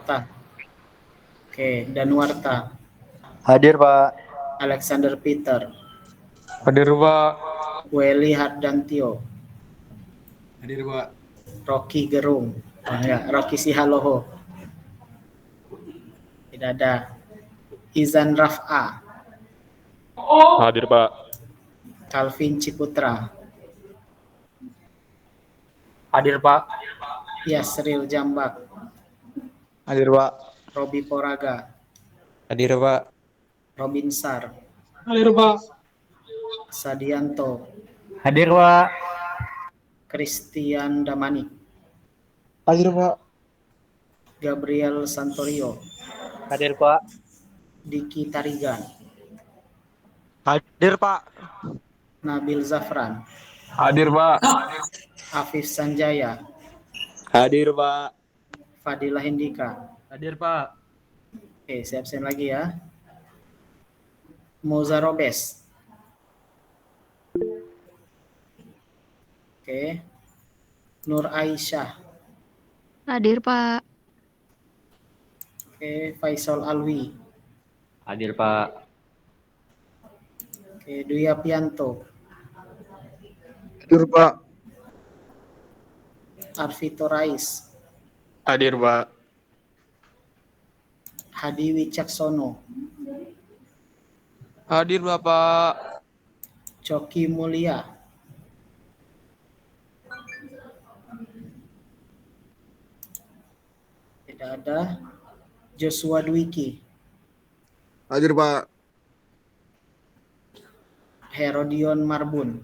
Suprapta. Oke, Danuarta. Hadir, Pak. Alexander Peter. Hadir, Pak. Welly Hardantio. Hadir, Pak. Rocky Gerung. Rocky Sihaloho. Tidak ada. Izan Raf'a. Hadir, Pak. Calvin Ciputra. Hadir, Pak. Yasril Jambak. Hadir, Pak. Robi Poraga. Hadir, Pak. Robin Sar. Hadir, Pak. Sadianto. Hadir, Pak. Christian Damanik. Hadir, Pak. Gabriel Santorio. Hadir, Pak. Diki Tarigan. Hadir, Pak. Nabil Zafran. Hadir, Pak. Afif Sanjaya. Hadir, Pak. Fadilah Hindika. Hadir, Pak. Oke, saya absen lagi ya. Moza Robes. Oke. Nur Aisyah. Hadir, Pak. Oke, Faisal Alwi. Hadir, Pak. Oke, Dwi Apianto. Hadir, Pak. Arvito Rais. Hadir, Pak. Hadi Wicaksono. Hadir, Bapak. Coki Mulia. Tidak ada. Joshua Dwiki. Hadir, Pak. Herodion Marbun.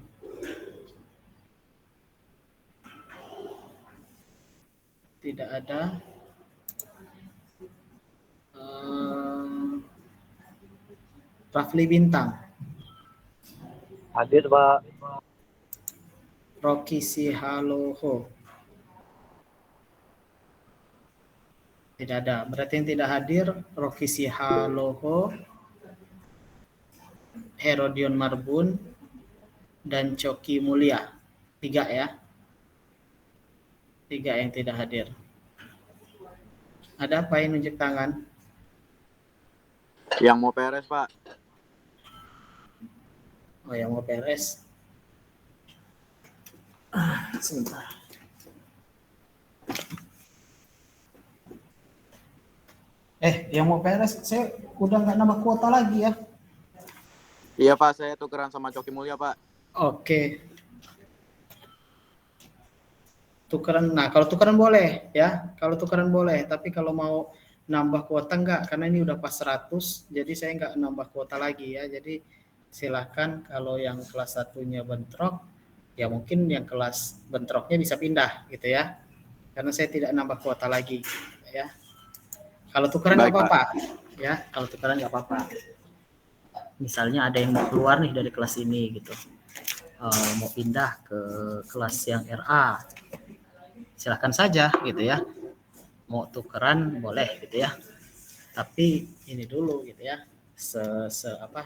Tidak ada. Rafli Bintang. Hadir, Pak. Rocky Sihaloho. Tidak ada. Berarti yang tidak hadir Rocky Sihaloho, Herodion Marbun, dan Coki Mulia. 3 ya. 3 yang tidak hadir. Ada apa yang nunjuk tangan? Yang mau peres, Pak. Oh, yang mau beres. Sebentar. Yang mau beres, saya udah nggak nambah kuota lagi ya. Iya, Pak. Saya tukeran sama Coki Mulia, Pak. Oke. Tukeran. Nah, kalau tukeran boleh ya. Kalau tukeran boleh, tapi kalau mau nambah kuota enggak, karena ini udah pas 100, jadi saya nggak nambah kuota lagi ya. Jadi silakan kalau yang kelas 1-nya bentrok, ya mungkin yang kelas bentroknya bisa pindah gitu ya. Karena saya tidak nambah kuota lagi ya. Kalau tukeran nggak apa-apa ya. Kalau tukeran nggak apa-apa. Misalnya ada yang mau keluar nih dari kelas ini gitu. Mau pindah ke kelas yang RA. Silakan saja gitu ya. Mau tukeran boleh gitu ya. Tapi ini dulu gitu ya.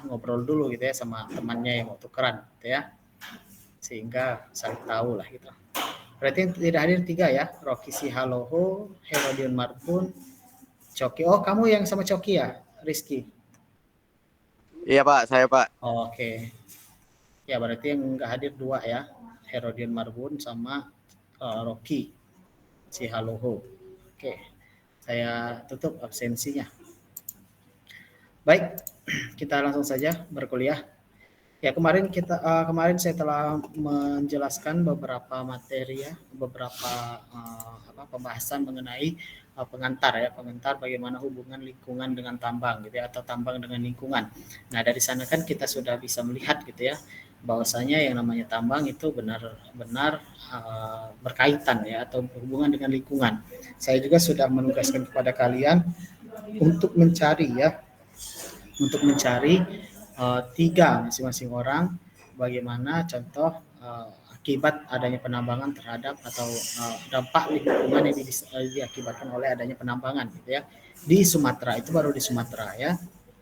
Ngobrol dulu gitu ya sama temannya yang mau tukeran gitu ya. Sehingga saling tahu lah gitu. Berarti yang tidak hadir 3 ya. Rocky Sihaloho, Herodion Marbun, Coki. Oh, kamu yang sama Coki ya, Rizky? Iya, Pak. Saya, Pak. Oke. Ya, berarti yang nggak hadir 2 ya. Herodion Marbun sama Rocky Sihaloho. Oke. Saya tutup absensinya. Baik, kita langsung saja berkuliah. Ya, kemarin saya telah menjelaskan beberapa materi ya, beberapa pembahasan mengenai pengantar bagaimana hubungan lingkungan dengan tambang gitu ya, atau tambang dengan lingkungan. Nah, dari sana kan kita sudah bisa melihat gitu ya, bahwasanya yang namanya tambang itu benar-benar berkaitan ya, atau berhubungan dengan lingkungan. Saya juga sudah menugaskan kepada kalian untuk mencari 3 masing-masing orang bagaimana contoh akibat adanya penambangan terhadap atau dampak lingkungan yang diakibatkan oleh adanya penambangan gitu ya di Sumatera. Itu baru di Sumatera ya,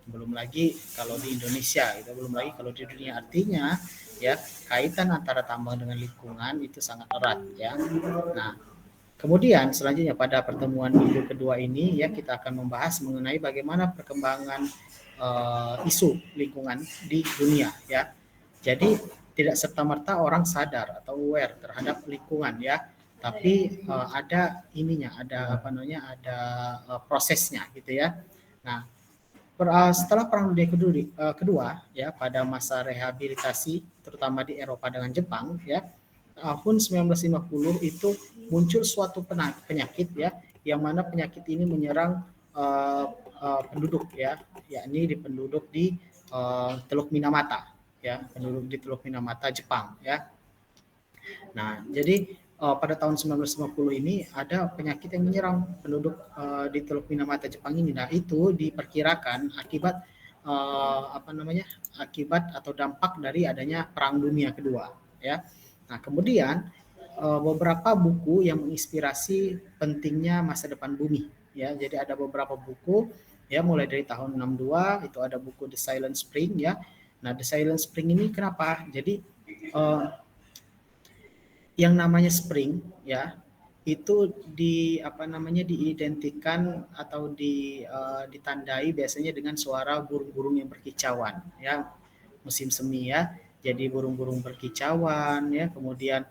belum lagi kalau di Indonesia gitu, belum lagi kalau di dunia. Artinya ya, kaitan antara tambang dengan lingkungan itu sangat erat ya. Nah, kemudian selanjutnya pada pertemuan minggu kedua ini ya kita akan membahas mengenai bagaimana perkembangan isu lingkungan di dunia ya. Jadi tidak serta-merta orang sadar atau aware terhadap lingkungan ya, tapi ada ininya, ada ada prosesnya gitu ya. Nah, setelah Perang Dunia Kedua ya, pada masa rehabilitasi terutama di Eropa dengan Jepang ya, tahun 1950 itu muncul suatu penyakit ya, yang mana penyakit ini menyerang penduduk ya, yakni di penduduk di Teluk Minamata ya, penduduk di Teluk Minamata Jepang ya. Nah, jadi pada tahun 1950 ini ada penyakit yang menyerang penduduk di Teluk Minamata Jepang ini. Nah, itu diperkirakan akibat akibat atau dampak dari adanya Perang Dunia Kedua ya. Nah, kemudian beberapa buku yang menginspirasi pentingnya masa depan bumi ya. Jadi ada beberapa buku ya, mulai dari tahun 62 itu ada buku The Silent Spring ya. Nah, The Silent Spring ini kenapa? Jadi yang namanya spring ya, itu diidentikan atau ditandai biasanya dengan suara burung-burung yang berkicauan ya, musim semi ya. Jadi burung-burung berkicauan ya, kemudian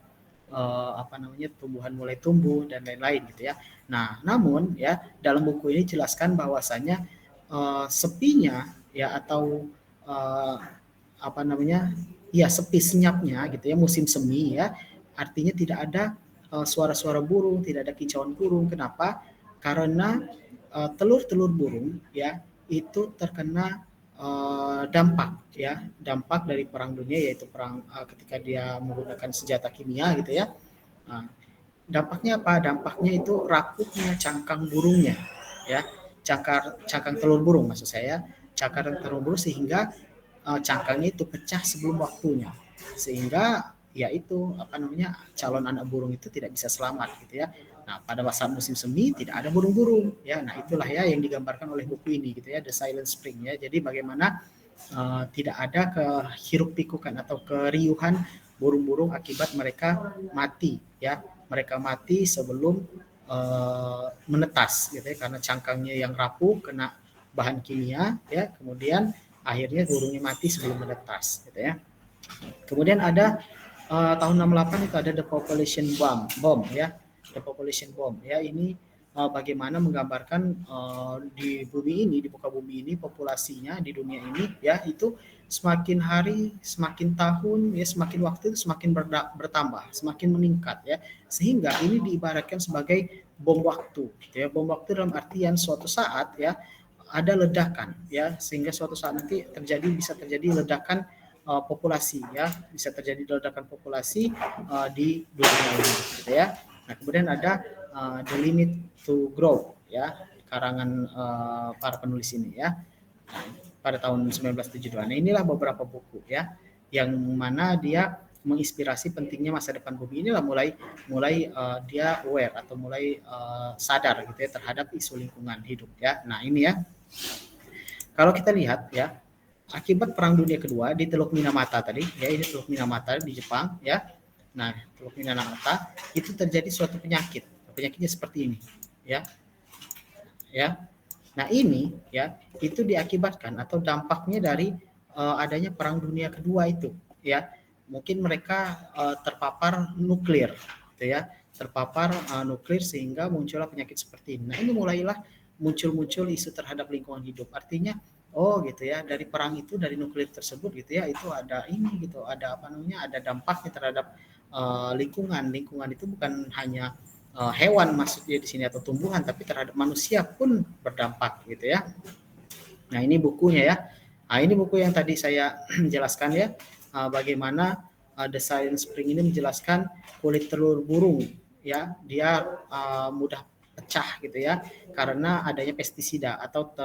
tumbuhan mulai tumbuh dan lain-lain gitu ya. Nah, namun ya dalam buku ini jelaskan bahwasanya sepinya ya atau sepi senyapnya gitu ya, musim semi ya, artinya tidak ada suara-suara burung, tidak ada kicauan burung. Kenapa? Karena telur-telur burung ya itu terkena dampak dari Perang Dunia, yaitu perang ketika dia menggunakan senjata kimia gitu ya. Nah, dampaknya apa? Dampaknya itu rapuhnya cangkang burungnya ya, cangkang telur burung maksud saya, cangkang telur burung, sehingga cangkangnya itu pecah sebelum waktunya, sehingga yaitu calon anak burung itu tidak bisa selamat gitu ya. Nah, pada saat musim semi tidak ada burung-burung ya. Nah, itulah ya yang digambarkan oleh buku ini gitu ya, The Silent Spring ya. Jadi bagaimana tidak ada kehiruk-pikukan atau keriuhan burung-burung akibat mereka mati ya. Mereka mati sebelum menetas gitu ya, karena cangkangnya yang rapuh kena bahan kimia ya. Kemudian akhirnya burungnya mati sebelum menetas gitu ya. Kemudian ada tahun 68 itu ada The Population Bomb ya, The Population Bomb ya. Ini bagaimana menggambarkan di bumi ini, di muka bumi ini, populasinya di dunia ini ya itu semakin hari, semakin tahun ya, semakin waktu itu semakin bertambah, semakin meningkat ya, sehingga ini diibaratkan sebagai bom waktu ya. Bom waktu dalam artian suatu saat ya ada ledakan ya, sehingga suatu saat nanti bisa terjadi ledakan populasi ya, bisa terjadi ledakan populasi di dunia ini gitu ya. Nah, kemudian ada The Limit to Grow ya, karangan para penulis ini ya, pada tahun 1972. Nah, inilah beberapa buku ya yang mana dia menginspirasi pentingnya masa depan bumi. Inilah mulai dia aware atau mulai sadar gitu ya terhadap isu lingkungan hidup ya. Nah, ini ya, kalau kita lihat ya, akibat Perang Dunia Kedua di Teluk Minamata tadi ya, ini Teluk Minamata di Jepang ya. Nah, Teluk Minamata itu terjadi suatu penyakit. Penyakitnya seperti ini ya. Ya. Nah, ini ya itu diakibatkan atau dampaknya dari adanya Perang Dunia Kedua itu ya. Mungkin mereka terpapar nuklir gitu ya. Terpapar nuklir sehingga muncullah penyakit seperti ini. Nah, ini mulailah muncul isu terhadap lingkungan hidup. Artinya oh gitu ya, dari perang itu, dari nuklir tersebut gitu ya, itu ada ini gitu, ada ada dampaknya terhadap lingkungan. Lingkungan itu bukan hanya hewan maksudnya di sini atau tumbuhan, tapi terhadap manusia pun berdampak gitu ya. Nah, ini bukunya ya. Nah, ini buku yang tadi saya jelaskan ya, bagaimana The Silent Spring ini menjelaskan kulit telur burung ya, dia mudah pecah gitu ya karena adanya pestisida atau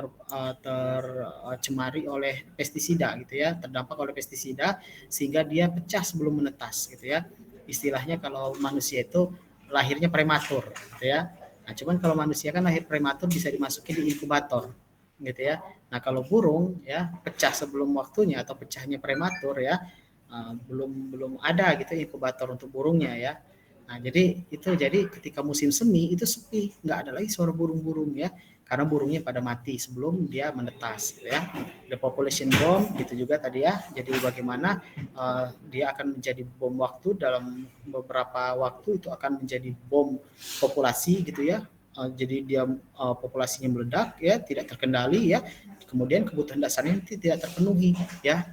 tercemari oleh pestisida gitu ya, terdampak oleh pestisida sehingga dia pecah sebelum menetas gitu ya. Istilahnya kalau manusia itu lahirnya prematur gitu ya. Nah, cuman kalau manusia kan lahir prematur bisa dimasukin di inkubator gitu ya. Nah, kalau burung ya pecah sebelum waktunya atau pecahnya prematur ya, belum ada gitu inkubator untuk burungnya ya. Nah, jadi ketika musim semi itu sepi, nggak ada lagi suara burung-burung ya, karena burungnya pada mati sebelum dia menetas gitu ya. The population bomb gitu juga tadi ya. Jadi bagaimana dia akan menjadi bom waktu, dalam beberapa waktu itu akan menjadi bom populasi gitu ya. Jadi dia populasinya meledak ya, tidak terkendali ya. Kemudian kebutuhan dasarnya tidak terpenuhi ya.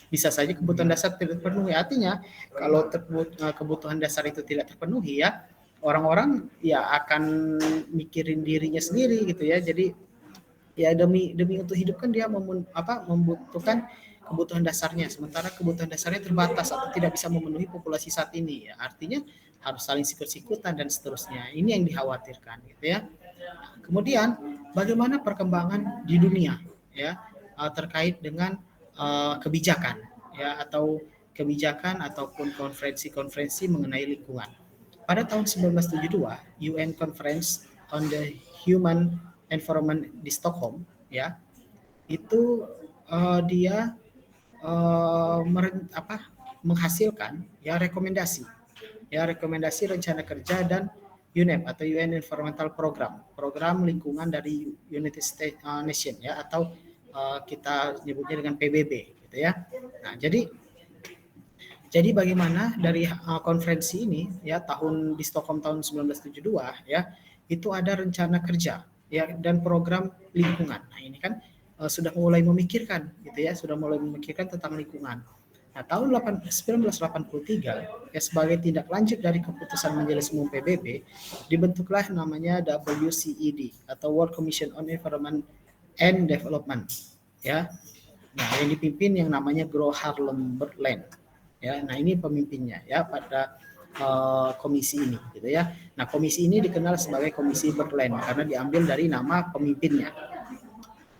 Bisa saja kebutuhan dasar tidak terpenuhi. Artinya kalau kebutuhan dasar itu tidak terpenuhi ya, orang-orang ya akan mikirin dirinya sendiri gitu ya. Jadi ya demi untuk hidup kan dia membutuhkan kebutuhan dasarnya, sementara kebutuhan dasarnya terbatas atau tidak bisa memenuhi populasi saat ini ya. Artinya harus saling sikut-sikutan dan seterusnya. Ini yang dikhawatirkan gitu ya. Kemudian bagaimana perkembangan di dunia ya terkait dengan kebijakan ya, atau kebijakan ataupun konferensi-konferensi mengenai lingkungan. Pada tahun 1972, UN Conference on the Human Environment di Stockholm ya, itu dia menghasilkan ya rekomendasi rencana kerja dan UNEP atau UN Environmental Program lingkungan dari United States Nation ya, atau kita nyebutnya dengan PBB gitu ya. Nah, jadi bagaimana dari konferensi ini ya di Stockholm tahun 1972 ya, itu ada rencana kerja ya dan program lingkungan. Nah, ini kan sudah mulai memikirkan gitu ya, tentang lingkungan. Nah, tahun 1983 ya, sebagai tindak lanjut dari keputusan Majelis Umum PBB, dibentuklah namanya WCED atau World Commission on Environment and Development ya. Nah, yang dipimpin yang namanya Gro Harlem Brundtland ya. Nah, ini pemimpinnya ya pada komisi ini gitu ya. Nah, komisi ini dikenal sebagai Komisi Brundtland karena diambil dari nama pemimpinnya.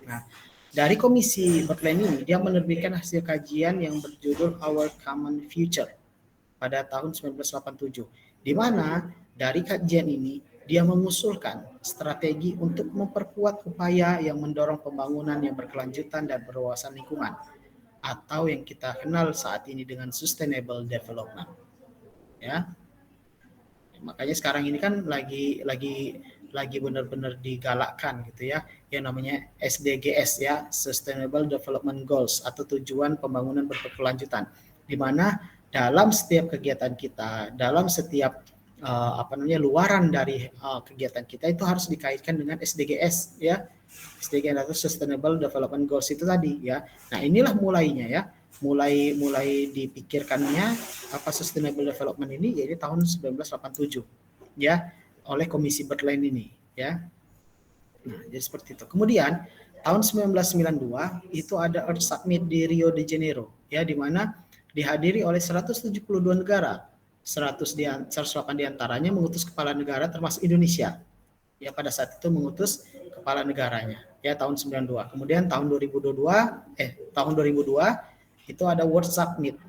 Nah, dari Komisi Brundtland ini dia menerbitkan hasil kajian yang berjudul Our Common Future pada tahun 1987, di mana dari kajian ini dia mengusulkan strategi untuk memperkuat upaya yang mendorong pembangunan yang berkelanjutan dan berwawasan lingkungan, atau yang kita kenal saat ini dengan sustainable development. Ya. Makanya sekarang ini kan lagi benar-benar digalakkan gitu ya, yang namanya SDGs ya, Sustainable Development Goals atau tujuan pembangunan berkelanjutan, di mana dalam setiap kegiatan kita, dalam setiap luaran dari kegiatan kita itu harus dikaitkan dengan SDGs ya, SDGs atau Sustainable Development Goals itu tadi ya. Nah, inilah mulainya ya, mulai dipikirkannya Sustainable Development ini yaitu tahun 1987 ya, oleh Komisi Brundtland ini ya. Nah, jadi seperti itu. Kemudian tahun 1992 itu ada Earth Summit di Rio de Janeiro ya, di mana dihadiri oleh 172 negara. 108 diantaranya mengutus kepala negara termasuk Indonesia. Ya, pada saat itu mengutus kepala negaranya ya, tahun 92. Kemudian tahun 2002 itu ada World Summit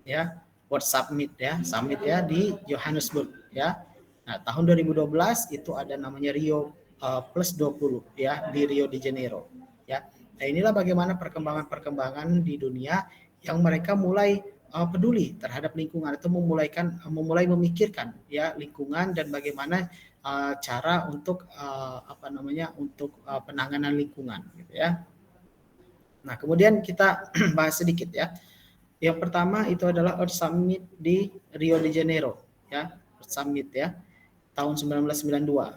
ya, summit ya di Johannesburg ya. Nah, tahun 2012 itu ada namanya Rio plus 20 ya di Rio de Janeiro ya. Nah, inilah bagaimana perkembangan di dunia yang mereka mulai peduli terhadap lingkungan, atau memulai memikirkan ya lingkungan dan bagaimana cara untuk penanganan lingkungan gitu ya. Nah, kemudian kita bahas sedikit ya. Yang pertama itu adalah Earth Summit di Rio de Janeiro ya, Earth Summit ya, tahun 1992,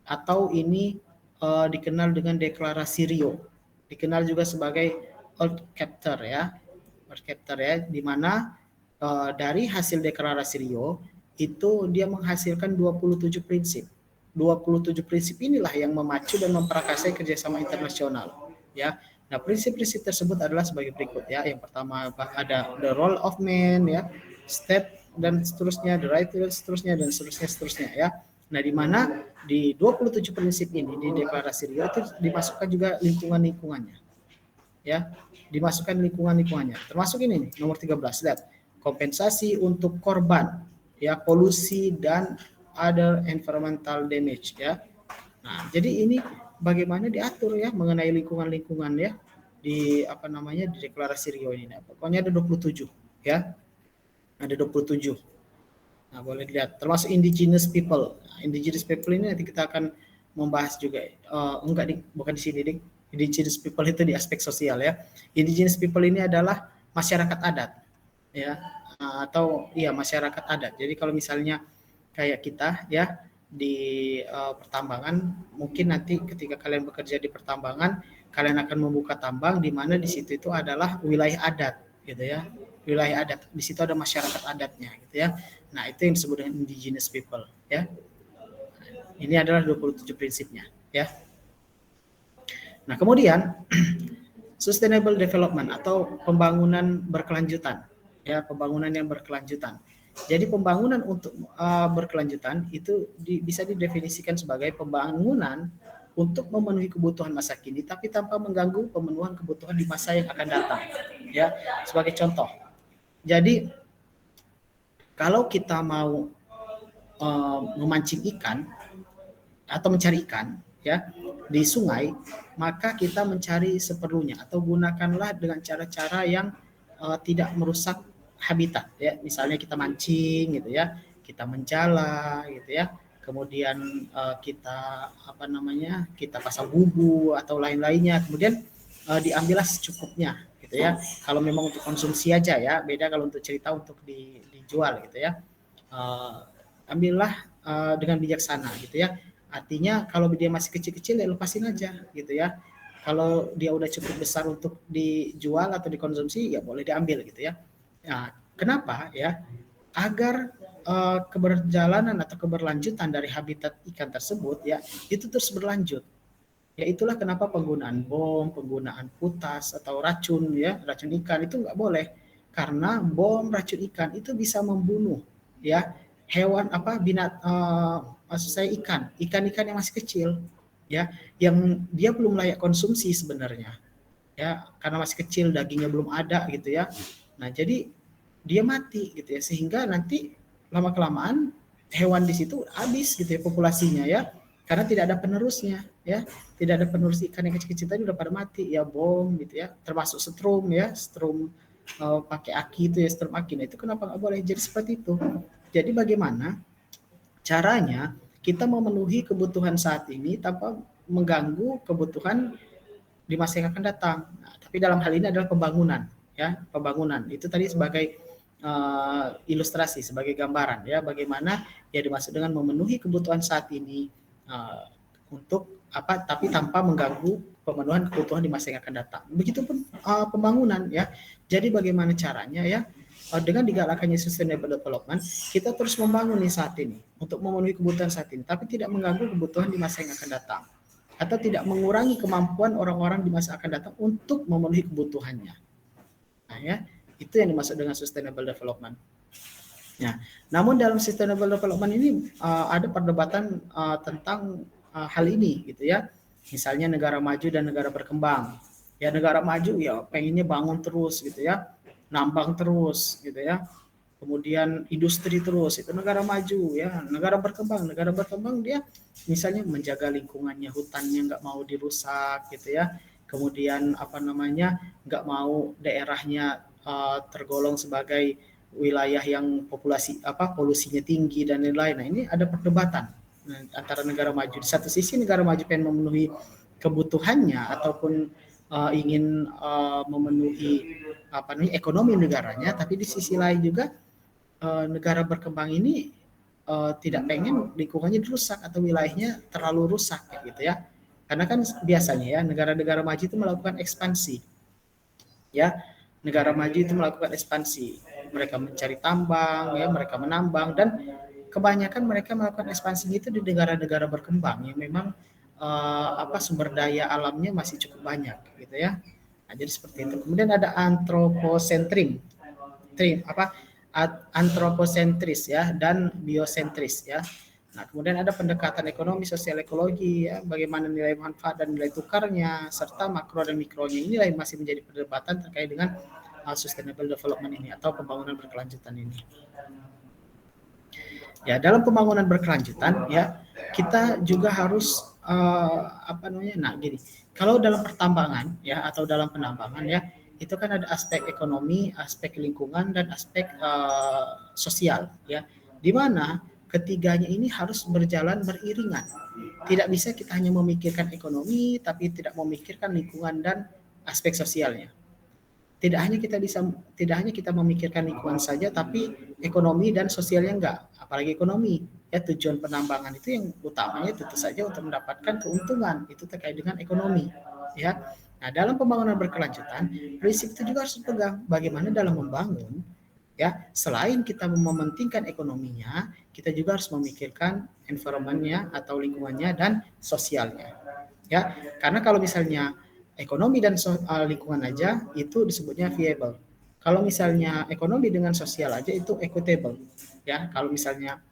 atau ini dikenal dengan Deklarasi Rio, dikenal juga sebagai Earth Charter ya, di mana dari hasil Deklarasi Rio itu dia menghasilkan 27 prinsip. 27 prinsip inilah yang memacu dan memprakarsai kerjasama internasional ya. Nah, prinsip-prinsip tersebut adalah sebagai berikut ya. Yang pertama ada the role of man ya, state dan seterusnya, the right dan seterusnya ya. Nah, di mana di 27 prinsip ini di Deklarasi Rio itu dimasukkan juga lingkungannya. Ya, dimasukkan lingkungannya. Termasuk ini nih, nomor 13, lihat. Kompensasi untuk korban ya polusi dan other environmental damage ya. Nah, jadi ini bagaimana diatur ya mengenai lingkungan ya di di Deklarasi Rio ini. Nah, pokoknya ada 27 ya. Ada 27. Nah, boleh dilihat termasuk indigenous people. Indigenous people ini nanti kita akan membahas juga. Bukan di sini, Dik. Indigenous people itu di aspek sosial ya. Indigenous people ini adalah masyarakat adat ya, atau iya masyarakat adat. Jadi kalau misalnya kayak kita ya di pertambangan, mungkin nanti ketika kalian bekerja di pertambangan, kalian akan membuka tambang di mana di situ itu adalah wilayah adat gitu ya. Wilayah adat. Di situ ada masyarakat adatnya gitu ya. Nah, itu yang disebut dengan indigenous people ya. Ini adalah 27 prinsipnya ya. Nah, kemudian sustainable development atau pembangunan berkelanjutan ya, pembangunan yang berkelanjutan. Jadi pembangunan untuk berkelanjutan itu bisa didefinisikan sebagai pembangunan untuk memenuhi kebutuhan masa kini tapi tanpa mengganggu pemenuhan kebutuhan di masa yang akan datang ya. Sebagai contoh, jadi kalau kita mau memancing ikan atau mencari ikan ya di sungai, maka kita mencari seperlunya atau gunakanlah dengan cara-cara yang tidak merusak habitat ya. Misalnya kita mancing gitu ya, kita menjala gitu ya, kemudian kita kita pasang bubu atau lain-lainnya, kemudian diambillah secukupnya gitu ya. Kalau memang untuk konsumsi aja ya, beda kalau untuk cerita untuk dijual gitu ya. Ambillah dengan bijaksana gitu ya. Artinya kalau dia masih kecil-kecil ya lepasin aja gitu ya. Kalau dia udah cukup besar untuk dijual atau dikonsumsi ya boleh diambil gitu ya. Nah, kenapa ya? Agar keberjalanan atau keberlanjutan dari habitat ikan tersebut ya itu terus berlanjut. Ya itulah kenapa penggunaan bom, penggunaan potas atau racun ya, racun ikan itu nggak boleh. Karena bom, racun ikan itu bisa membunuh ya hewan maksud saya ikan yang masih kecil ya, yang dia belum layak konsumsi sebenarnya ya, karena masih kecil, dagingnya belum ada gitu ya. Nah, jadi dia mati gitu ya, sehingga nanti lama kelamaan hewan di situ habis gitu ya populasinya ya, karena tidak ada penerusnya ya, tidak ada penerus ikan yang kecil-kecil tadi udah pada mati ya, bom gitu ya, termasuk setrum ya, setrum pakai aki itu ya, setrum aki. Nah, itu kenapa nggak boleh jadi seperti itu. Jadi bagaimana caranya kita memenuhi kebutuhan saat ini tanpa mengganggu kebutuhan di masa yang akan datang. Nah, tapi dalam hal ini adalah pembangunan ya, pembangunan itu tadi sebagai ilustrasi, sebagai gambaran ya, bagaimana ya dimaksud dengan memenuhi kebutuhan saat ini untuk tapi tanpa mengganggu pemenuhan kebutuhan di masa yang akan datang. Begitupun pembangunan ya. Jadi bagaimana caranya ya, dengan digalakannya sustainable development, kita terus membangun nih saat ini untuk memenuhi kebutuhan saat ini, tapi tidak mengganggu kebutuhan di masa yang akan datang, atau tidak mengurangi kemampuan orang-orang di masa akan datang untuk memenuhi kebutuhannya. Nah ya, itu yang dimaksud dengan sustainable development. Ya, namun dalam sustainable development ini ada perdebatan tentang hal ini gitu ya. Misalnya negara maju dan negara berkembang. Ya, negara maju ya pengennya bangun terus gitu ya, nambang terus gitu ya, kemudian industri terus, itu negara maju ya. Negara berkembang dia misalnya menjaga lingkungannya, hutannya nggak mau dirusak gitu ya, kemudian nggak mau daerahnya tergolong sebagai wilayah yang polusinya tinggi dan lain-lain. Nah, ini ada perdebatan antara negara maju. Di satu sisi negara maju pengen memenuhi kebutuhannya ataupun ingin memenuhi ekonomi negaranya, tapi di sisi lain juga negara berkembang ini tidak pengen lingkungannya dirusak atau wilayahnya terlalu rusak gitu ya. Karena kan biasanya ya negara-negara maju itu melakukan ekspansi. Ya, negara maju itu melakukan ekspansi. Mereka mencari tambang ya, mereka menambang, dan kebanyakan mereka melakukan ekspansi itu di negara-negara berkembang yang memang sumber daya alamnya masih cukup banyak gitu ya. Nah, jadi seperti itu. Kemudian ada antroposentris ya dan biosentris ya. Nah, kemudian ada pendekatan ekonomi, sosial, ekologi ya, bagaimana nilai manfaat dan nilai tukarnya, serta makro dan mikronya. Inilah yang masih menjadi perdebatan terkait dengan sustainable development ini atau pembangunan berkelanjutan ini. Ya, dalam pembangunan berkelanjutan ya, kita juga harus kalau dalam pertambangan ya atau dalam penambangan ya, itu kan ada aspek ekonomi, aspek lingkungan, dan aspek sosial ya. di mana ketiganya ini harus berjalan beriringan. Tidak bisa kita hanya memikirkan ekonomi tapi tidak memikirkan lingkungan dan aspek sosialnya. Tidak hanya kita memikirkan lingkungan saja tapi ekonomi dan sosialnya enggak, apalagi ekonomi. Ya, tujuan penambangan itu yang utamanya tentu saja untuk mendapatkan keuntungan, itu terkait dengan ekonomi, ya. Nah, dalam pembangunan berkelanjutan, prinsip itu juga harus dipegang. Bagaimana dalam membangun, ya, selain kita mementingkan ekonominya, kita juga harus memikirkan environment-nya atau lingkungannya dan sosialnya. Ya, karena kalau misalnya ekonomi dan lingkungan aja itu disebutnya viable. Kalau misalnya ekonomi dengan sosial aja itu equitable. Ya, kalau misalnya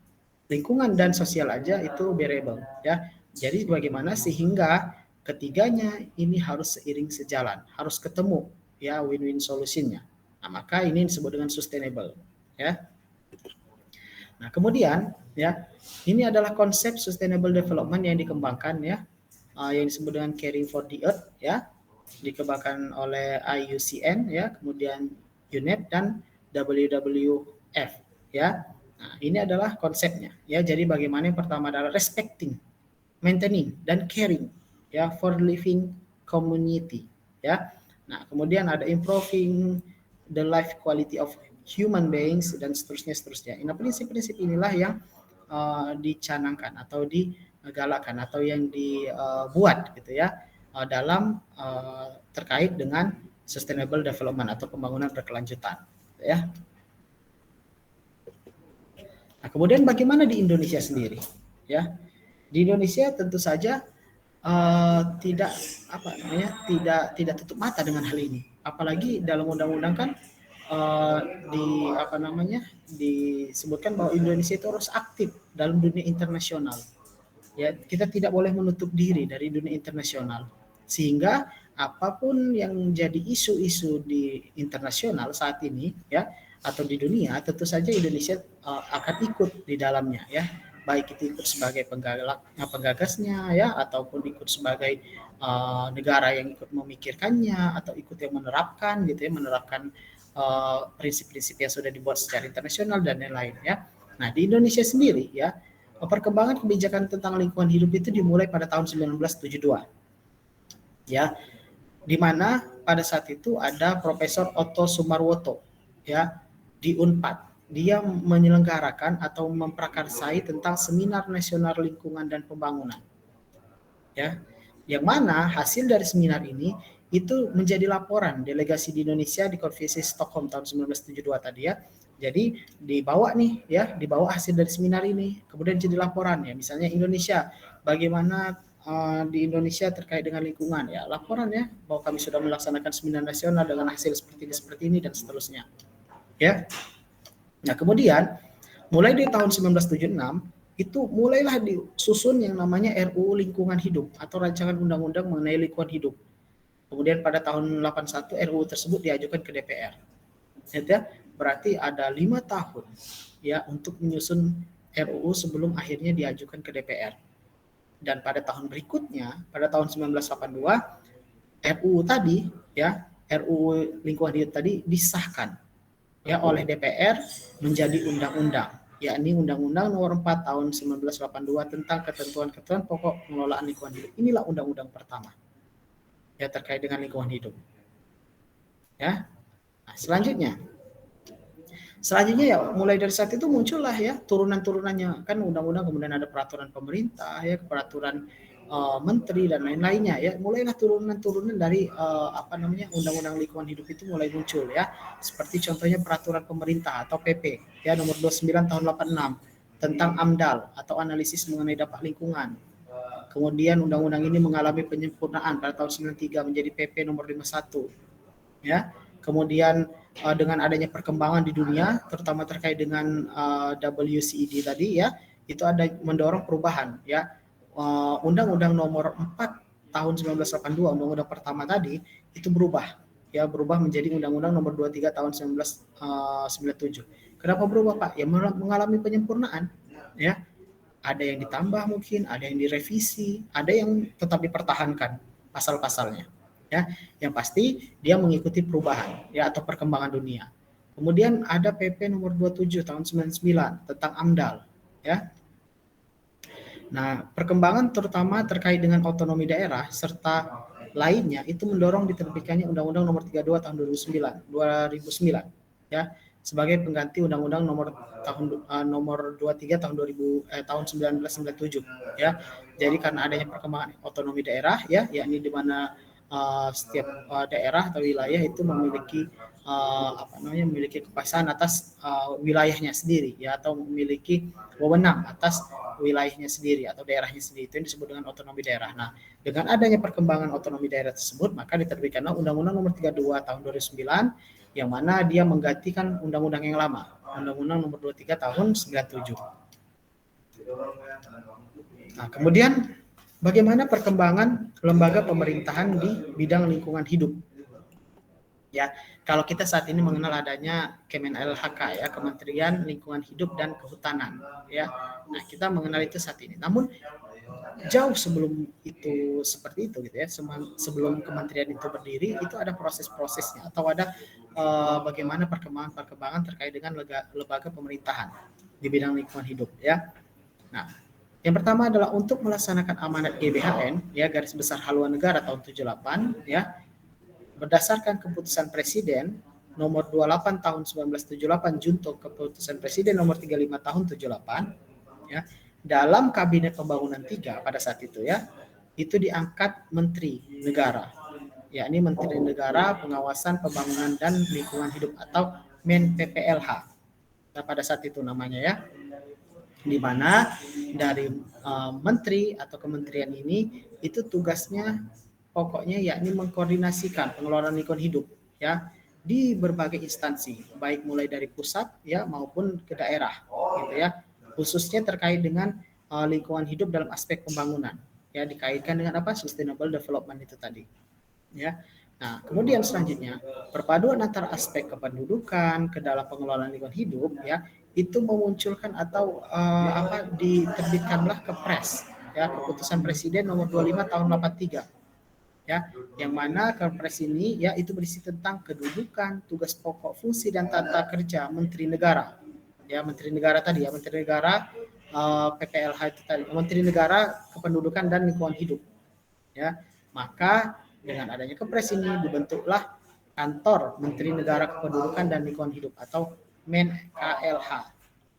lingkungan dan sosial aja itu bearable. Ya, jadi bagaimana sehingga ketiganya ini harus seiring sejalan, harus ketemu, ya, win-win solutionnya. Nah, maka ini disebut dengan sustainable. Ya. Nah, kemudian ya, ini adalah konsep sustainable development yang dikembangkan, ya, yang disebut dengan caring for the earth, ya, dikembangkan oleh IUCN, ya, kemudian UNEP dan WWF, ya. Nah, ini adalah konsepnya, ya. Jadi bagaimana yang pertama adalah respecting, maintaining dan caring, ya, for living community, ya. Nah, kemudian ada improving the life quality of human beings dan seterusnya. Nah, prinsip-prinsip inilah yang dicanangkan atau digalakkan atau yang dibuat gitu, ya, dalam terkait dengan sustainable development atau pembangunan berkelanjutan, ya. Nah, kemudian bagaimana di Indonesia sendiri, ya? Di Indonesia tentu saja tidak tutup mata dengan hal ini. Apalagi dalam undang-undang kan disebutkan bahwa Indonesia itu harus aktif dalam dunia internasional. Ya, kita tidak boleh menutup diri dari dunia internasional. Sehingga apapun yang menjadi isu-isu di internasional saat ini, ya, atau di dunia, tentu saja Indonesia akan ikut di dalamnya, ya. Baik itu ikut sebagai penggagasnya, ya, ataupun ikut sebagai negara yang ikut memikirkannya atau ikut yang menerapkan gitu, ya, menerapkan prinsip-prinsip yang sudah dibuat secara internasional dan lain-lain, ya. Nah, di Indonesia sendiri, ya, perkembangan kebijakan tentang lingkungan hidup itu dimulai pada tahun 1972. Ya, di mana pada saat itu ada Profesor Otto Sumarwoto, ya, di Unpad. Dia menyelenggarakan atau memprakarsai tentang Seminar Nasional Lingkungan dan Pembangunan. Ya, yang mana hasil dari seminar ini itu menjadi laporan delegasi di Indonesia di Konferensi Stockholm tahun 1972 tadi, ya. Jadi dibawa nih, ya, dibawa hasil dari seminar ini, kemudian jadi laporan, ya, misalnya Indonesia, bagaimana di Indonesia terkait dengan lingkungan, ya, laporan, ya, bahwa kami sudah melaksanakan seminar nasional dengan hasil seperti ini dan seterusnya, ya. Nah, kemudian mulai di tahun 1976 itu mulailah disusun yang namanya RUU Lingkungan Hidup atau Rancangan Undang-Undang mengenai Lingkungan Hidup. Kemudian pada tahun 81 RUU tersebut diajukan ke DPR. Ya, berarti ada 5 tahun, ya, untuk menyusun RUU sebelum akhirnya diajukan ke DPR. Dan pada tahun berikutnya, pada tahun 1982, RUU tadi, ya, RUU Lingkungan Hidup tadi disahkan, ya, oleh DPR menjadi undang-undang, yakni Undang-Undang Nomor 4 Tahun 1982 tentang ketentuan-ketentuan pokok pengelolaan lingkungan hidup. Inilah undang-undang pertama, ya, terkait dengan lingkungan hidup. Ya. Nah, selanjutnya ya mulai dari saat itu muncullah, ya, turunan-turunannya, kan undang-undang, kemudian ada peraturan pemerintah, ya, peraturan menteri dan lain-lainnya, ya. Mulailah turunan-turunan dari undang-undang lingkungan hidup itu mulai muncul, ya. Seperti contohnya peraturan pemerintah atau PP, ya, nomor 29 tahun 86 tentang AMDAL atau analisis mengenai dampak lingkungan. Kemudian undang-undang ini mengalami penyempurnaan pada tahun 93 menjadi PP nomor 51, ya. Kemudian dengan adanya perkembangan di dunia, terutama terkait dengan WCED tadi, ya, itu ada mendorong perubahan, ya. Undang-Undang Nomor 4 Tahun 1982, undang-undang pertama tadi itu berubah, ya, berubah menjadi Undang-Undang Nomor 23 Tahun 1997. Kenapa berubah, Pak? Ya, mengalami penyempurnaan, ya. Ada yang ditambah mungkin, ada yang direvisi, ada yang tetap dipertahankan pasal-pasalnya. Ya, yang pasti dia mengikuti perubahan, ya, atau perkembangan dunia. Kemudian ada PP nomor 27 tahun 99 tentang AMDAL, ya. Nah, perkembangan terutama terkait dengan otonomi daerah serta lainnya itu mendorong diterbitkannya Undang-Undang Nomor 32 tahun 2009, ya, sebagai pengganti Undang-Undang nomor 23 tahun 1997, ya. Jadi karena adanya perkembangan otonomi daerah, ya, yakni di mana setiap daerah atau wilayah itu memiliki memiliki kekuasaan atas wilayahnya sendiri, ya, atau memiliki wewenang atas wilayahnya sendiri atau daerahnya sendiri, itu yang disebut dengan otonomi daerah. Nah, dengan adanya perkembangan otonomi daerah tersebut, maka diterbitkanlah Undang-Undang Nomor 32 tahun 2009 yang mana dia menggantikan undang-undang yang lama, Undang-Undang Nomor 23 tahun 97. Nah, kemudian bagaimana perkembangan lembaga pemerintahan di bidang lingkungan hidup? Ya, kalau kita saat ini mengenal adanya Kemen-LHK, ya, Kementerian Lingkungan Hidup dan Kehutanan, ya. Nah, kita mengenal itu saat ini. Namun jauh sebelum itu seperti itu, gitu ya. Sebelum kementerian itu berdiri, itu ada proses-prosesnya atau ada bagaimana perkembangan terkait dengan lembaga pemerintahan di bidang lingkungan hidup, ya. Nah, yang pertama adalah untuk melaksanakan amanat GBHN, ya, garis besar haluan negara tahun 78, ya. Berdasarkan keputusan Presiden nomor 28 tahun 1978 junto keputusan Presiden nomor 35 tahun 78, ya, dalam Kabinet Pembangunan 3 pada saat itu, ya, itu diangkat Menteri Negara, yakni Menteri Negara Pengawasan Pembangunan dan Lingkungan Hidup atau Men-PPLH. Nah, pada saat itu namanya, ya, di mana dari menteri atau kementerian ini itu tugasnya pokoknya yakni mengkoordinasikan pengelolaan lingkungan hidup, ya, di berbagai instansi, baik mulai dari pusat, ya, maupun ke daerah, gitu ya, khususnya terkait dengan lingkungan hidup dalam aspek pembangunan, ya, dikaitkan dengan apa, sustainable development itu tadi, ya. Nah, kemudian selanjutnya perpaduan antara aspek kependudukan ke dalam pengelolaan lingkungan hidup, ya, itu memunculkan atau diterbitkanlah Kepres, ya, keputusan Presiden nomor 25 tahun 83, ya, yang mana Kepres ini, ya, itu berisi tentang kedudukan, tugas pokok, fungsi dan tata kerja Menteri Negara, ya, Menteri Negara tadi, ya, Menteri Negara PPLH itu tadi, Menteri Negara Kependudukan dan Lingkungan Hidup, ya. Maka dengan adanya Kepres ini dibentuklah Kantor Menteri Negara Kependudukan dan Lingkungan Hidup atau Men-KLH,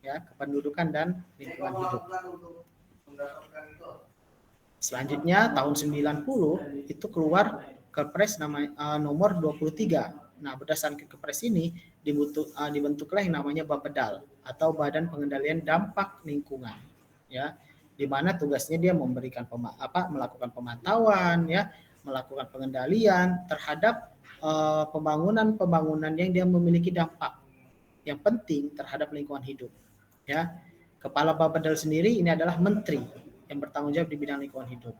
ya, Kependudukan dan Lingkungan Hidup. Selanjutnya tahun 90 itu keluar Kepres nomor 23. Nah, berdasarkan Kepres ini dibentuklah yang namanya Bapedal atau Badan Pengendalian Dampak Lingkungan, ya, di mana tugasnya dia memberikan melakukan pemantauan, ya, melakukan pengendalian terhadap pembangunan yang dia memiliki dampak yang penting terhadap lingkungan hidup, ya. Kepala Bapedal sendiri ini adalah menteri yang bertanggung jawab di bidang lingkungan hidup.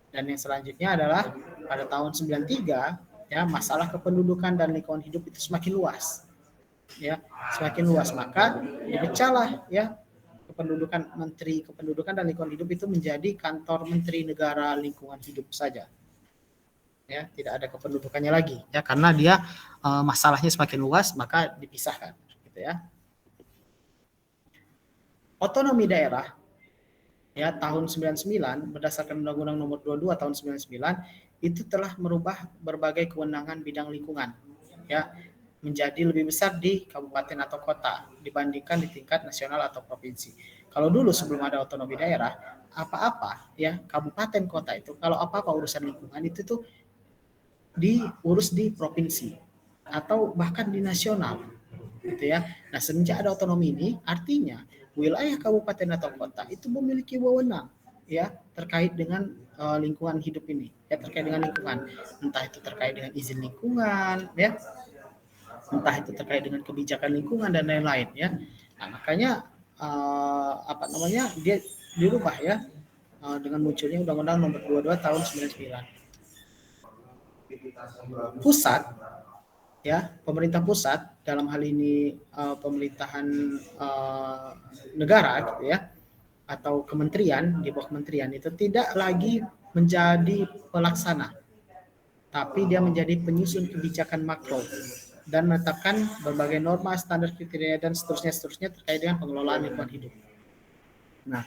Dan yang selanjutnya adalah pada tahun 93, ya, masalah kependudukan dan lingkungan hidup itu semakin luas, ya, semakin luas, maka dipecahlah, ya, Menteri Kependudukan dan Lingkungan Hidup itu menjadi Kantor Menteri Negara Lingkungan Hidup saja, ya, tidak ada kependudukannya lagi, ya, karena dia masalahnya semakin luas, maka dipisahkan, gitu ya. Otonomi daerah, ya, tahun 99 berdasarkan Undang-Undang Nomor 22 tahun 99 itu telah merubah berbagai kewenangan bidang lingkungan, ya, menjadi lebih besar di kabupaten atau kota dibandingkan di tingkat nasional atau provinsi. Kalau dulu sebelum ada otonomi daerah, apa-apa, ya, kabupaten kota itu kalau apa-apa urusan lingkungan itu tuh diurus di provinsi atau bahkan di nasional, gitu ya. Nah, semenjak ada otonomi ini artinya wilayah kabupaten atau kota itu memiliki wewenang, ya, terkait dengan lingkungan hidup ini, ya, terkait dengan lingkungan, entah itu terkait dengan izin lingkungan, ya, entah itu terkait dengan kebijakan lingkungan dan lain-lain, ya. Nah, makanya dia dirubah, ya, dengan munculnya Undang-Undang Nomor 22 tahun 99. Pusat, ya, pemerintah pusat dalam hal ini pemerintahan negara, gitu ya, atau kementerian, di bawah kementerian itu tidak lagi menjadi pelaksana, tapi dia menjadi penyusun kebijakan makro, dan menetapkan berbagai norma, standar, kriteria dan seterusnya terkait dengan pengelolaan lingkungan hidup. Nah,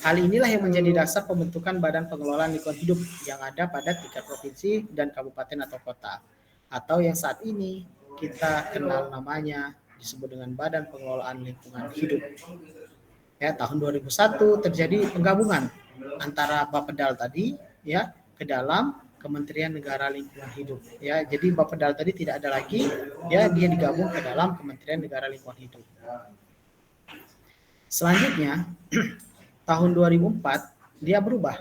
hal inilah yang menjadi dasar pembentukan Badan Pengelolaan Lingkungan Hidup yang ada pada tingkat provinsi dan kabupaten atau kota, atau yang saat ini kita kenal namanya disebut dengan Badan Pengelolaan Lingkungan Hidup. Ya, tahun 2001 terjadi penggabungan antara Bapedal tadi ya ke dalam Kementerian Negara Lingkungan Hidup. Ya, jadi Bapedal tadi tidak ada lagi, ya dia digabung ke dalam Kementerian Negara Lingkungan Hidup. Selanjutnya tahun 2004 dia berubah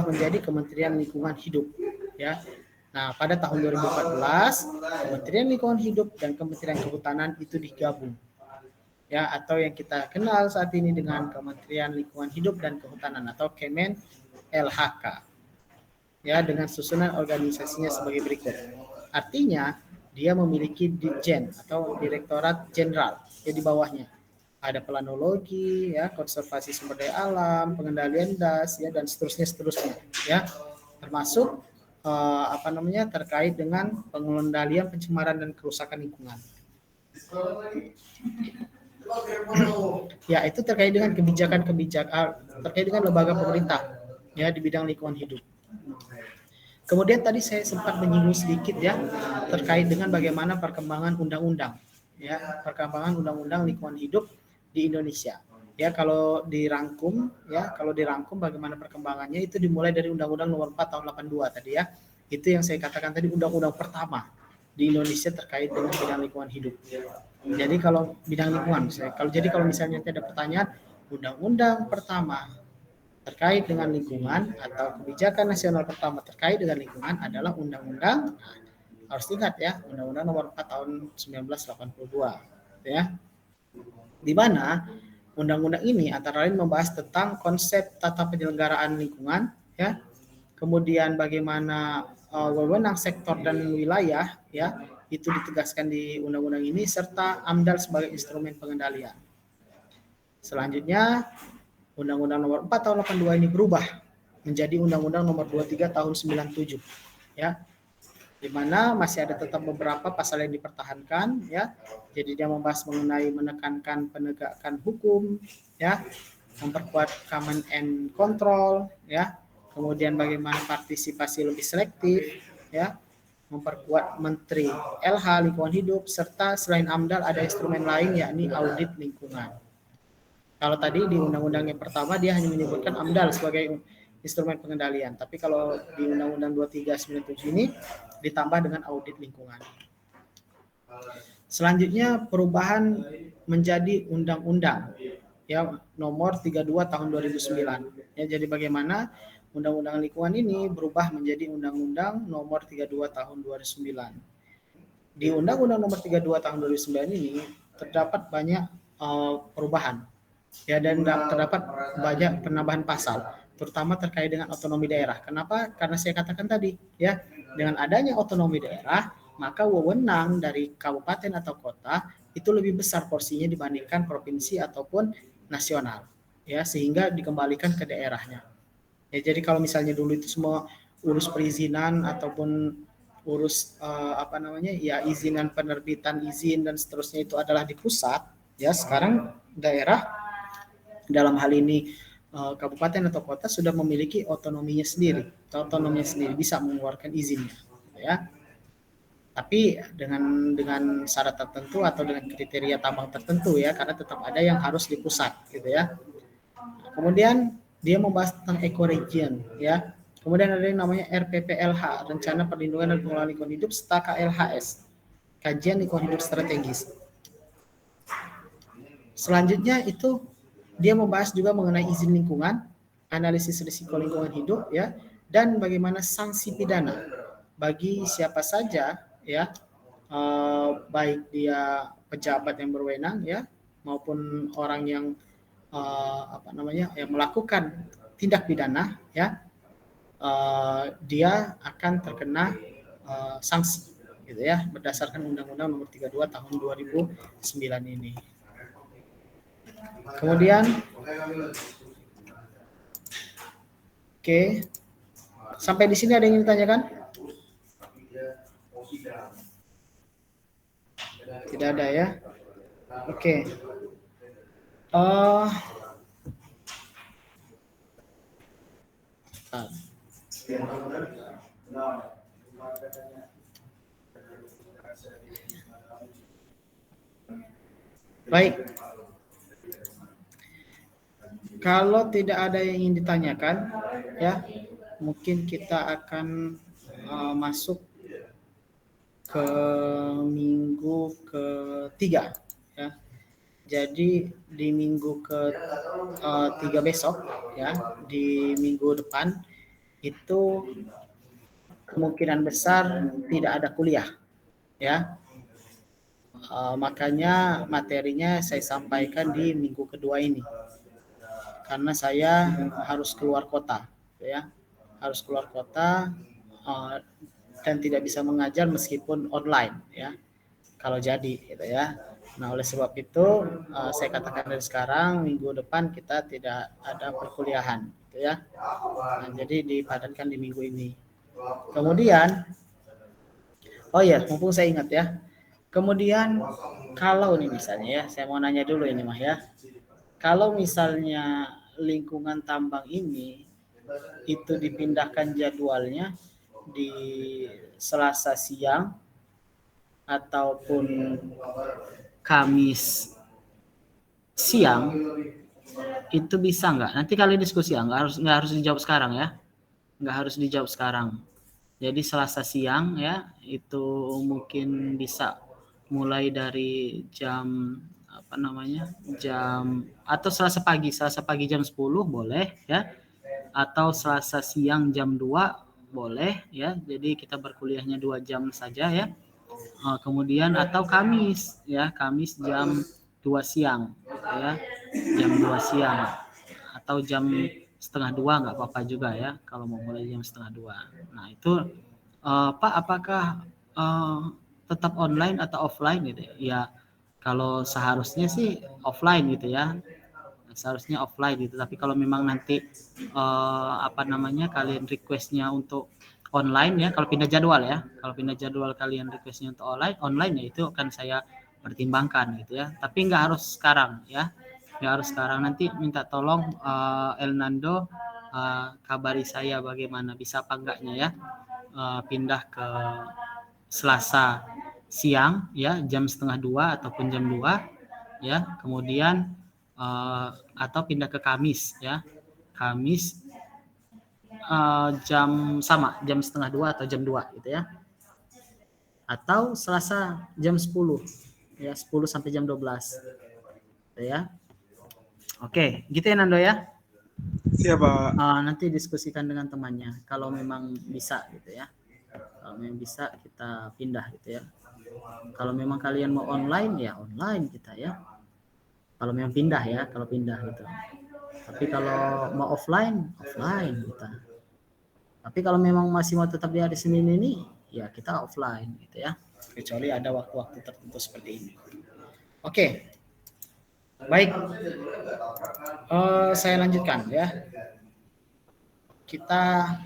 menjadi Kementerian Lingkungan Hidup ya. Nah, pada tahun 2014 Kementerian Lingkungan Hidup dan Kementerian Kehutanan itu digabung ya, atau yang kita kenal saat ini dengan Kementerian Lingkungan Hidup dan Kehutanan atau Kemen LHK ya, dengan susunan organisasinya sebagai berikut. Artinya dia memiliki Ditjen atau Direktorat Jenderal ya, di bawahnya ada planologi ya, konservasi sumber daya alam, pengendalian das ya, dan seterusnya ya, termasuk terkait dengan pengendalian pencemaran dan kerusakan lingkungan. Ya, itu terkait dengan kebijakan terkait dengan lembaga pemerintah ya di bidang lingkungan hidup. Kemudian tadi saya sempat menyinggung sedikit ya terkait dengan bagaimana perkembangan undang-undang ya, perkembangan undang-undang lingkungan hidup di Indonesia. Ya, kalau dirangkum bagaimana perkembangannya itu dimulai dari Undang-Undang Nomor 4 tahun 82 tadi ya. Itu yang saya katakan tadi undang-undang pertama di Indonesia terkait dengan bidang lingkungan hidup. Jadi kalau bidang lingkungan, kalau misalnya ada pertanyaan, undang-undang pertama terkait dengan lingkungan atau kebijakan nasional pertama terkait dengan lingkungan adalah undang-undang, harus ingat ya, Undang-Undang Nomor 4 tahun 1982 ya. Di mana undang-undang ini antara lain membahas tentang konsep tata penyelenggaraan lingkungan ya. Kemudian bagaimana wewenang sektor dan wilayah ya, itu ditegaskan di undang-undang ini serta AMDAL sebagai instrumen pengendalian. Selanjutnya Undang-Undang Nomor 4 tahun 82 ini berubah menjadi Undang-Undang Nomor 23 tahun 97 ya. Di mana masih ada tetap beberapa pasal yang dipertahankan ya. Jadi dia membahas mengenai menekankan penegakan hukum ya, memperkuat command and control ya. Kemudian bagaimana partisipasi lebih selektif ya, memperkuat Menteri LH lingkungan hidup serta selain AMDAL ada instrumen lain yakni audit lingkungan. Kalau tadi di undang-undang yang pertama dia hanya menyebutkan AMDAL sebagai instrumen pengendalian, tapi kalau di Undang-Undang 2397 ini ditambah dengan audit lingkungan. Selanjutnya perubahan menjadi undang-undang ya nomor 32 tahun 2009. Ya, jadi bagaimana undang-undang lingkungan ini berubah menjadi undang-undang nomor 32 tahun 2009. Di undang-undang nomor 32 tahun 2009 ini terdapat banyak perubahan. Ya, dan terdapat banyak penambahan pasal, terutama terkait dengan otonomi daerah. Kenapa? Karena saya katakan tadi, ya, dengan adanya otonomi daerah, maka wewenang dari kabupaten atau kota itu lebih besar porsinya dibandingkan provinsi ataupun nasional, ya, sehingga dikembalikan ke daerahnya. Ya, jadi kalau misalnya dulu itu semua urus perizinan ataupun urus ya izinan penerbitan izin dan seterusnya itu adalah di pusat, ya, sekarang daerah dalam hal ini kabupaten atau kota sudah memiliki otonominya sendiri, bisa mengeluarkan izinnya, ya. Tapi dengan syarat tertentu atau dengan kriteria tambang tertentu ya, karena tetap ada yang harus di pusat gitu ya. Nah, kemudian dia membahas tentang ecoregion ya. Kemudian ada yang namanya RPPLH, Rencana Perlindungan dan Pengelolaan Lingkungan Hidup, serta KLHS, Kajian Lingkungan Hidup Strategis. Selanjutnya itu dia membahas juga mengenai izin lingkungan, analisis risiko lingkungan hidup ya, dan bagaimana sanksi pidana bagi siapa saja ya, baik dia pejabat yang berwenang ya maupun orang yang yang melakukan tindak pidana ya, dia akan terkena sanksi gitu ya berdasarkan Undang-Undang Nomor 32 tahun 2009 ini. Kemudian oke, sampai di sini ada yang ingin ditanyakan? Tidak ada ya. Oke. Oh. Baik. Kalau tidak ada yang ingin ditanyakan, ya, mungkin kita akan masuk ke minggu ketiga, ya. Jadi di minggu ketiga besok, ya, di minggu depan itu kemungkinan besar tidak ada kuliah, ya. Makanya materinya saya sampaikan di minggu kedua ini, karena saya harus keluar kota, ya, harus keluar kota dan tidak bisa mengajar meskipun online, ya, kalau jadi, gitu ya. Nah, oleh sebab itu saya katakan dari sekarang minggu depan kita tidak ada perkuliahan, gitu ya. Nah, jadi dipadatkan di minggu ini. Kemudian, oh ya, mumpung saya ingat ya. Kemudian kalau nih misalnya ya, saya mau nanya dulu ini mah ya. Kalau misalnya lingkungan tambang ini itu dipindahkan jadwalnya di Selasa siang ataupun Kamis siang, itu bisa nggak? Nanti kalian diskusi ya, nggak harus dijawab sekarang ya, nggak harus dijawab sekarang. Jadi Selasa siang ya, itu mungkin bisa mulai dari jam jam atau Selasa pagi jam 10 boleh ya, atau Selasa siang jam 2 boleh ya. Jadi kita berkuliahnya 2 jam saja ya. Kemudian atau Kamis ya, Kamis jam 2 siang ya, jam 2 siang atau jam setengah 2 nggak apa-apa juga ya kalau mau mulai jam setengah 2. Nah itu Pak, apakah tetap online atau offline gitu ya? Kalau seharusnya sih offline gitu ya, seharusnya offline gitu. Tapi kalau memang nanti kalian requestnya untuk online ya, kalau pindah jadwal kalian requestnya untuk online ya itu akan saya pertimbangkan gitu ya. Tapi nggak harus sekarang ya, nggak harus sekarang. Nanti minta tolong Elnando kabari saya bagaimana bisa apa enggaknya ya, pindah ke Selasa siang ya, jam setengah 2 ataupun jam 2 ya. Kemudian atau pindah ke Kamis ya, Kamis jam setengah 2 atau jam 2 gitu ya, atau Selasa jam 10 ya, 10 sampai jam 12 gitu ya. Oke, gitu ya Nando ya. Siap Pak. Nanti diskusikan dengan temannya kalau memang bisa gitu ya. Kalau memang bisa kita pindah gitu ya. Kalau memang kalian mau online ya online kita ya. Kalau memang pindah ya, kalau pindah gitu. Tapi kalau mau offline kita. Tapi kalau memang masih mau tetap di hari Senin ini, ya kita offline gitu ya. Kecuali ada waktu-waktu tertentu seperti ini. Oke. Baik. Saya lanjutkan ya. Kita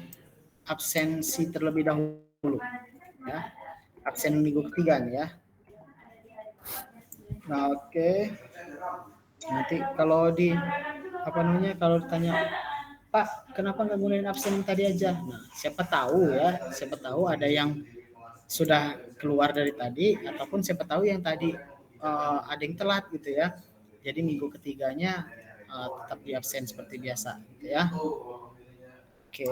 absensi terlebih dahulu ya. Absen minggu ketiga nih ya. Nah, oke. Nanti kalau kalau ditanya, Pak, kenapa nggak ngulain absen tadi aja? Nah, siapa tahu ada yang sudah keluar dari tadi, ataupun siapa tahu yang tadi ada yang telat gitu ya. Jadi minggu ketiganya tetap di absen seperti biasa gitu ya. Oke.